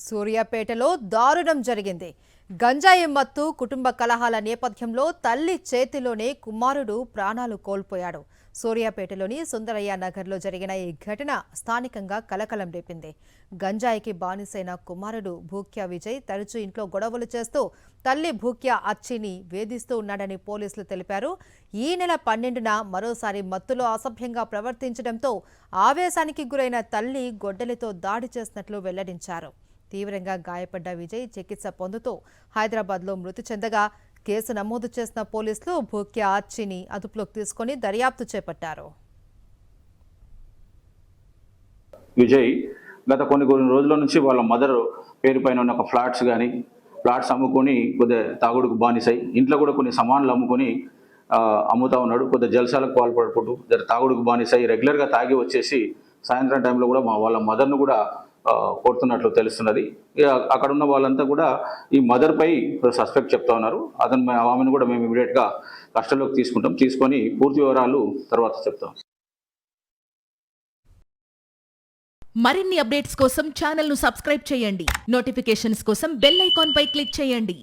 సూర్యాపేటలో దారుణం జరిగింది. గంజాయి మత్తు కుటుంబ కలహాల నేపథ్యంలో తల్లి చేతిలోనే కుమారుడు ప్రాణాలు కోల్పోయాడు. సూర్యాపేటలోని సుందరయ్య నగర్లో జరిగిన ఈ ఘటన స్థానికంగా కలకలం రేపింది. గంజాయికి బానిసైన కుమారుడు భూక్యా విజయ్ తరచూ ఇంట్లో గొడవలు చేస్తూ తల్లి భూక్యా అచ్చిని వేధిస్తూ ఉన్నాడని పోలీసులు తెలిపారు. ఈ నెల 12న మరోసారి మత్తులో అసభ్యంగా ప్రవర్తించడంతో ఆవేశానికి గురైన తల్లి గొడ్డలితో దాడి చేసినట్లు వెల్లడించారు. తీవ్రంగా గాయపడ్డ విజయ్ చికిత్స పొందుతూ హైదరాబాద్లో మృతి చెందగా కేసు నమోదు చేసిన పోలీసులు భూక్యా అచ్చిని అదుపులోకి తీసుకుని దర్యాప్తు చేపట్టారు. విజయ్ గత కొన్ని రోజుల నుంచి వాళ్ళ మదర్ పేరు పైన ఉన్న ఒక ఫ్లాట్స్ అమ్ముకొని కొద్దిగా తాగుడుకు బానిసై ఇంట్లో కూడా కొన్ని సామాన్లు అమ్ముకొని అమ్ముతా ఉన్నాడు. కొద్దిగా జల్సాలకు పాల్పడుకుంటూ తాగుడుకు బానిసై రెగ్యులర్గా తాగి వచ్చేసి సాయంత్రం టైంలో కూడా వాళ్ళ మదర్ను కూడా కొడుతున్నట్లు తెలుస్తున్నది. అక్కడ ఉన్న వాళ్ళంతా కూడా ఈ మదర్ పై సస్పెక్ట్ చెప్తా ఉన్నారు. ఆమెను కూడా మేము ఇమీడియట్గా కస్టడీలోకి తీసుకొని పూర్తి వివరాలు తర్వాత చెప్తాం. మరిన్ని అప్డేట్స్ కోసం ఛానల్ ను సబ్స్క్రైబ్ చేయండి. నోటిఫికేషన్స్ కోసం బెల్ ఐకాన్ పై క్లిక్ చేయండి.